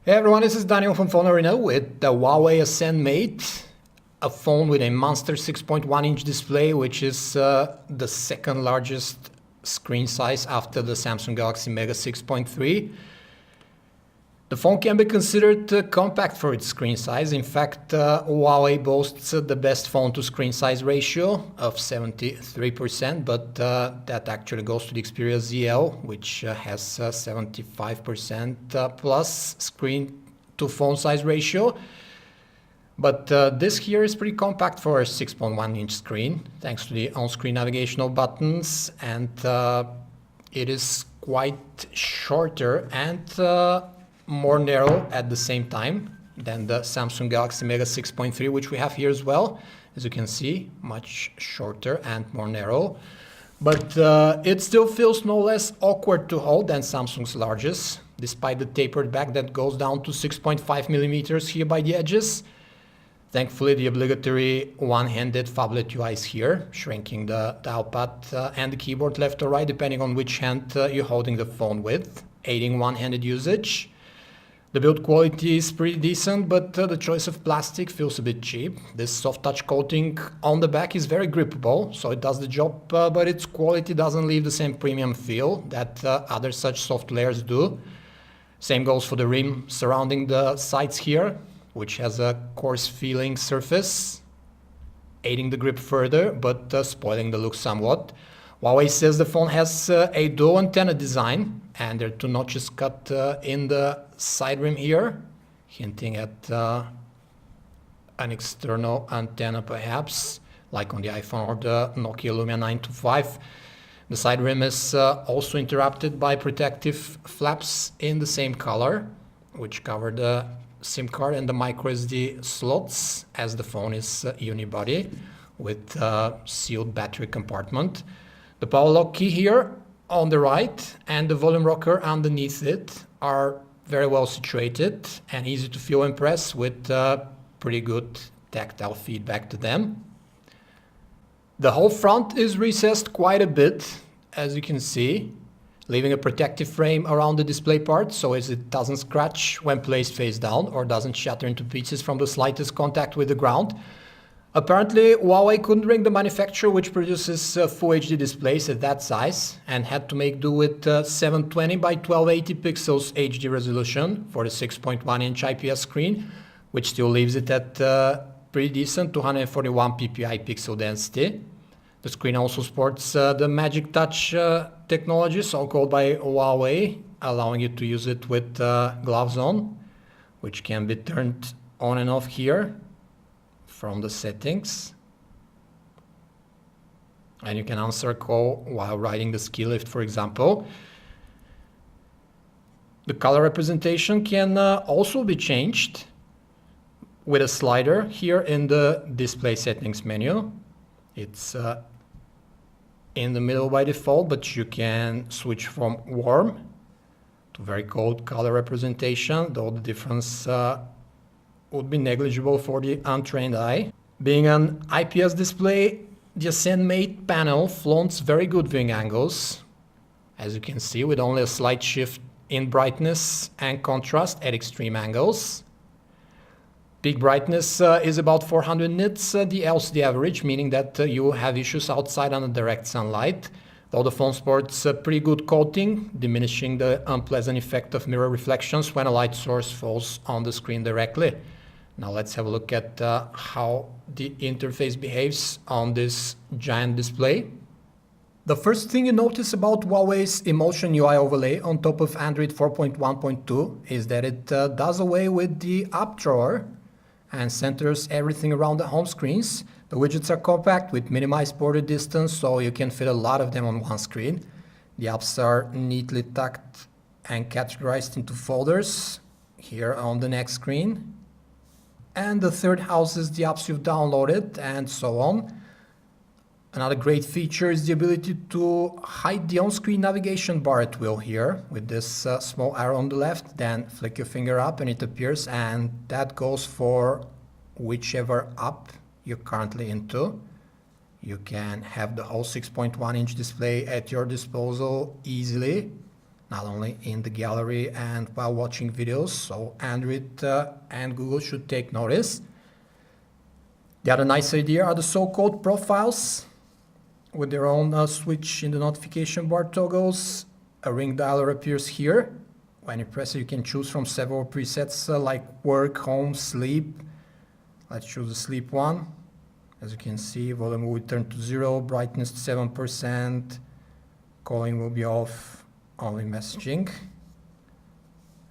Hey everyone, this is Daniel from Phone Arena with the Huawei Ascend Mate, a phone with a monster 6.1-inch display, which is the second largest screen size after the Samsung Galaxy Mega 6.3. The phone can be considered compact for its screen size. In fact, Huawei boasts the best phone-to-screen size ratio of 73%, but that actually goes to the Xperia ZL, which has 75% plus screen-to-phone size ratio. But this here is pretty compact for a 6.1-inch screen, thanks to the on-screen navigational buttons, and it is quite shorter and more narrow at the same time than the Samsung Galaxy Mega 6.3, which we have here as well. As you can see, much shorter and more narrow. But it still feels no less awkward to hold than Samsung's largest, despite the tapered back that goes down to 6.5 millimeters here by the edges. Thankfully, the obligatory one-handed phablet UI is here, shrinking the dial pad and the keyboard left or right, depending on which hand you're holding the phone with, aiding one-handed usage. The build quality is pretty decent, but the choice of plastic feels a bit cheap. This soft touch coating on the back is very grippable, so it does the job, but its quality doesn't leave the same premium feel that other such soft layers do. Same goes for the rim surrounding the sides here, which has a coarse feeling surface, aiding the grip further, but spoiling the look somewhat. Huawei says the phone has a dual antenna design, and there are two notches cut in the side rim here, hinting at an external antenna perhaps, like on the iPhone or the Nokia Lumia 925. The side rim is also interrupted by protective flaps in the same color, which cover the SIM card and the microSD slots, as the phone is unibody with a sealed battery compartment. The power lock key here on the right and the volume rocker underneath it are very well situated and easy to feel and press, with pretty good tactile feedback to them. The whole front is recessed quite a bit, as you can see, leaving a protective frame around the display part so as it doesn't scratch when placed face down or doesn't shatter into pieces from the slightest contact with the ground. Apparently, Huawei couldn't ring the manufacturer which produces Full HD displays at that size and had to make do with 720 by 1280 pixels HD resolution for the 6.1-inch IPS screen, which still leaves it at pretty decent 241 ppi pixel density. The screen also sports the Magic Touch technology, so-called by Huawei, allowing you to use it with gloves on, which can be turned on and off here from the settings. And you can answer a call while riding the ski lift, for example. The color representation can also be changed with a slider here in the display settings menu. It's in the middle by default, but you can switch from warm to very cold color representation, though the difference would be negligible for the untrained eye. Being an IPS display, the Ascend Mate panel flaunts very good viewing angles, as you can see, with only a slight shift in brightness and contrast at extreme angles. Peak brightness is about 400 nits, the LCD average, meaning that you have issues outside under direct sunlight, though the phone sports a pretty good coating, diminishing the unpleasant effect of mirror reflections when a light source falls on the screen directly. Now let's have a look at how the interface behaves on this giant display. The first thing you notice about Huawei's Emotion UI overlay on top of Android 4.1.2 is that it does away with the up drawer and centers everything around the home screens. The widgets are compact with minimized border distance, so you can fit a lot of them on one screen. The apps are neatly tucked and categorized into folders here on the next screen. And the third houses the apps you've downloaded, and so on. Another great feature is the ability to hide the on-screen navigation bar at will here with this small arrow on the left. Then flick your finger up and it appears, and that goes for whichever app you're currently into. You can have the whole 6.1-inch display at your disposal easily not only in the gallery and while watching videos, so Android and Google should take notice. The other nice idea are the so-called profiles with their own switch in the notification bar toggles. A ring dialer appears here. When you press it, you can choose from several presets like work, home, sleep. Let's choose the sleep one. As you can see, volume will return to 0, brightness to 7%, calling will be off, only messaging,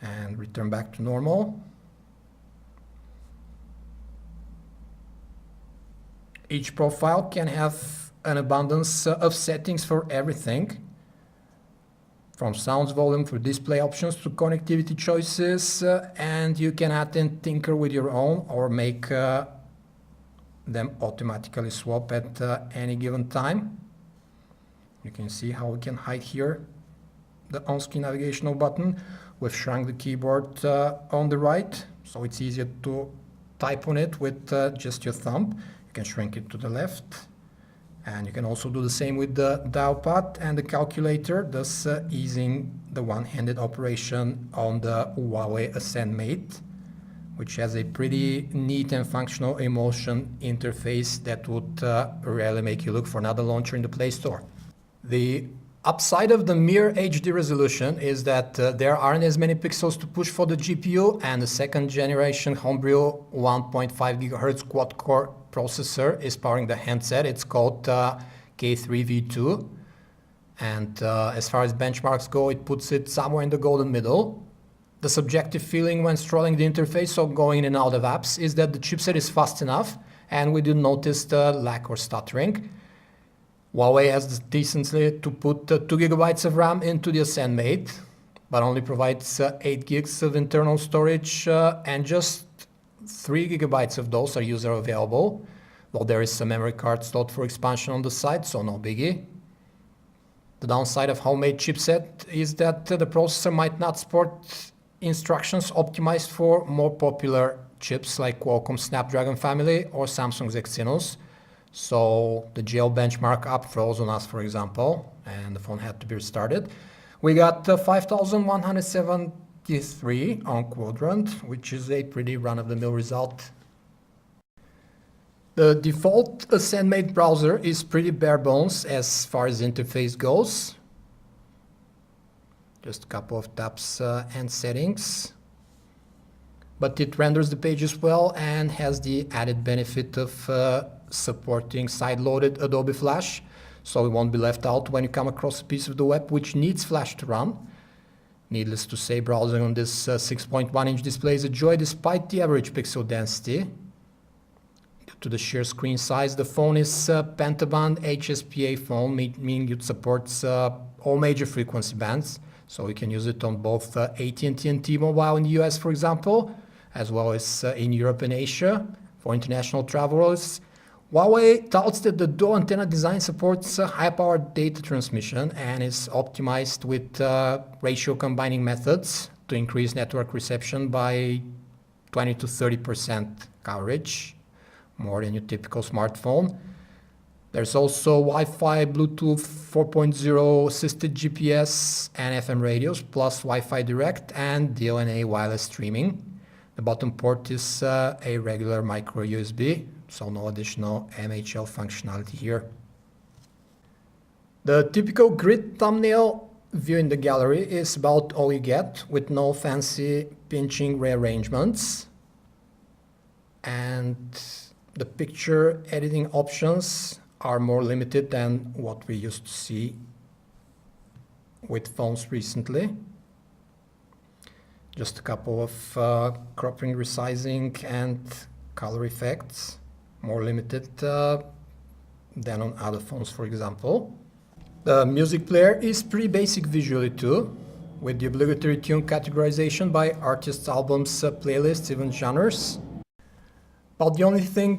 and return back to normal. Each profile can have an abundance of settings for everything, from sounds volume for display options to connectivity choices, and you can add and tinker with your own or make them automatically swap at any given time. You can see how we can hide here the on-screen navigational button. We've shrunk the keyboard on the right, so it's easier to type on it with just your thumb. You can shrink it to the left, and you can also do the same with the dial pad and the calculator, thus easing the one-handed operation on the Huawei Ascend Mate, which has a pretty neat and functional emotion interface that would rarely make you look for another launcher in the Play Store. The upside of the mere HD resolution is that there aren't as many pixels to push for the GPU, and the second generation Homebrew 1.5 GHz quad-core processor is powering the handset. It's called K3V2, and as far as benchmarks go, it puts it somewhere in the golden middle. The subjective feeling when strolling the interface or going in and out of apps is that the chipset is fast enough and we didn't notice the lag or stuttering. Huawei has the decency to put 2 GB of RAM into the Ascend Mate, but only provides 8 gigs of internal storage and just 3 GB of those are user available, though there is some memory card slot for expansion on the side, so no biggie. The downside of homemade chipset is that the processor might not support instructions optimized for more popular chips like Qualcomm Snapdragon family or Samsung's Exynos. So the GL benchmark app froze on us, for example, and the phone had to be restarted. We got 5173 on Quadrant, which is a pretty run-of-the-mill result. The default Ascend Mate browser is pretty bare bones as far as interface goes. Just a couple of taps and settings. But it renders the pages well and has the added benefit of supporting side-loaded Adobe Flash, so you won't be left out when you come across a piece of the web which needs Flash to run. Needless to say, browsing on this 6.1-inch display is a joy despite the average pixel density. Due to the sheer screen size, the phone is a pentaband HSPA phone, meaning it supports all major frequency bands. So you can use it on both AT&T and T-Mobile in the US, for example, as well as in Europe and Asia for international travelers. Huawei touts that the dual antenna design supports high-powered data transmission and is optimized with ratio combining methods to increase network reception by 20 to 30% coverage, more than your typical smartphone. There's also Wi-Fi, Bluetooth 4.0 assisted GPS and FM radios, plus Wi-Fi Direct and DLNA wireless streaming. The bottom port is a regular micro USB, so no additional MHL functionality here. The typical grid thumbnail view in the gallery is about all you get, with no fancy pinching rearrangements. And the picture editing options are more limited than what we used to see with phones recently. Just a couple of cropping, resizing and color effects, more limited than on other phones, for example. The music player is pretty basic visually too, with the obligatory tune categorization by artists, albums, playlists, even genres. But the only thing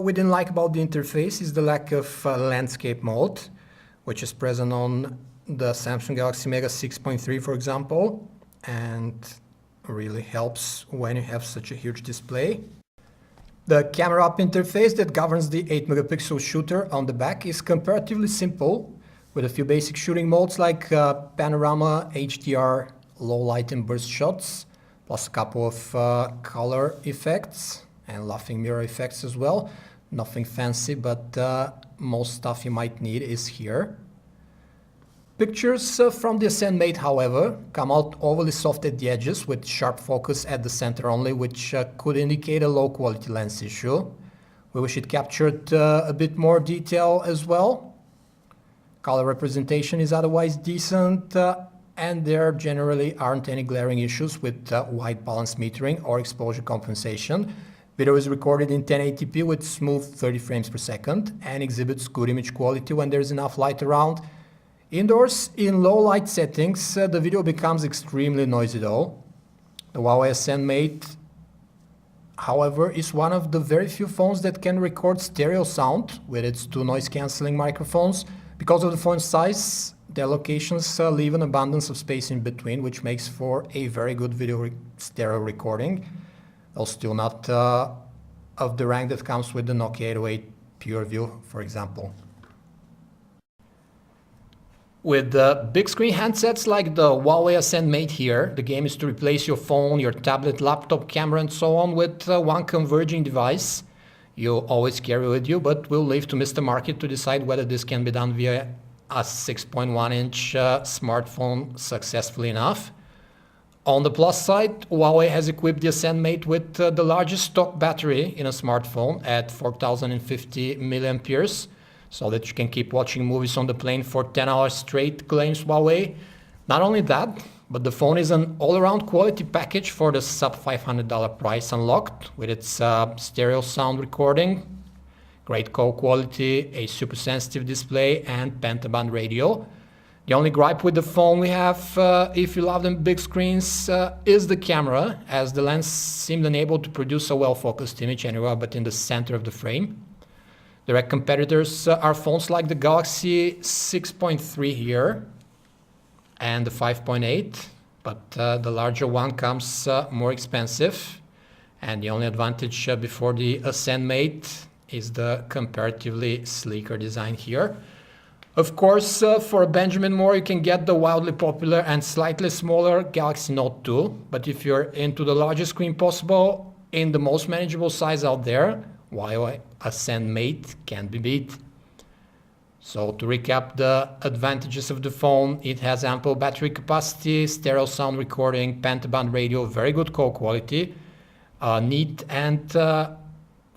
we didn't like about the interface is the lack of landscape mode, which is present on the Samsung Galaxy Mega 6.3, for example, and really helps when you have such a huge display. The camera app interface that governs the 8 megapixel shooter on the back is comparatively simple, with a few basic shooting modes like panorama, HDR, low light and burst shots, plus a couple of color effects and laughing mirror effects as well. Nothing fancy, but most stuff you might need is here. Pictures from the Ascend Mate, however, come out overly soft at the edges with sharp focus at the center only, which could indicate a low quality lens issue. We wish it captured a bit more detail as well. Color representation is otherwise decent, and there generally aren't any glaring issues with white balance metering or exposure compensation. Video is recorded in 1080p with smooth 30 frames per second and exhibits good image quality when there's enough light around. Indoors, in low light settings, the video becomes extremely noisy though. The Huawei Ascend Mate, however, is one of the very few phones that can record stereo sound with its two noise-cancelling microphones. Because of the phone's size, their locations leave an abundance of space in between, which makes for a very good video stereo recording, though still not of the rank that comes with the Nokia 808 PureView, for example. With big screen handsets like the Huawei Ascend Mate here, the game is to replace your phone, your tablet, laptop, camera and so on with one converging device you always carry with you, but we'll leave to Mr. Market to decide whether this can be done via a 6.1-inch smartphone successfully enough. On the plus side, Huawei has equipped the Ascend Mate with the largest stock battery in a smartphone at 4050 milliamperes, so that you can keep watching movies on the plane for 10 hours straight, claims Huawei. Not only that, but the phone is an all-around quality package for the sub $500 price unlocked, with its stereo sound recording, great call quality, a super sensitive display and pentaband radio. The only gripe with the phone we have, if you love them big screens, is the camera, as the lens seemed unable to produce a well-focused image anywhere but in the center of the frame. Direct competitors are phones like the Galaxy 6.3 here and the 5.8, but the larger one comes more expensive, and the only advantage before the Ascend Mate is the comparatively sleeker design here. Of course, for a Benjamin Moore, you can get the wildly popular and slightly smaller Galaxy Note 2, but if you're into the largest screen possible in the most manageable size out there, Huawei Ascend Mate can be beat. So to recap the advantages of the phone, it has ample battery capacity, stereo sound recording, pentaband radio, very good call quality, neat and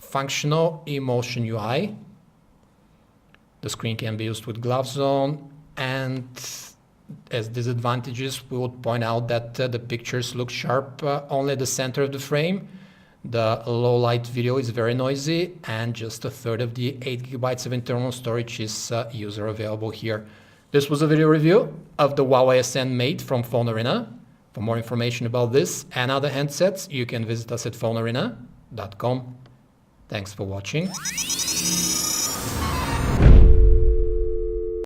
functional Emotion UI. The screen can be used with gloves on, and as disadvantages we would point out that the pictures look sharp only at the center of the frame. The low light video is very noisy, and just a third of the 8 GB of internal storage is user available here. This was a video review of the Huawei Ascend Mate from Phone Arena. For more information about this and other handsets, you can visit us at phonearena.com. Thanks for watching.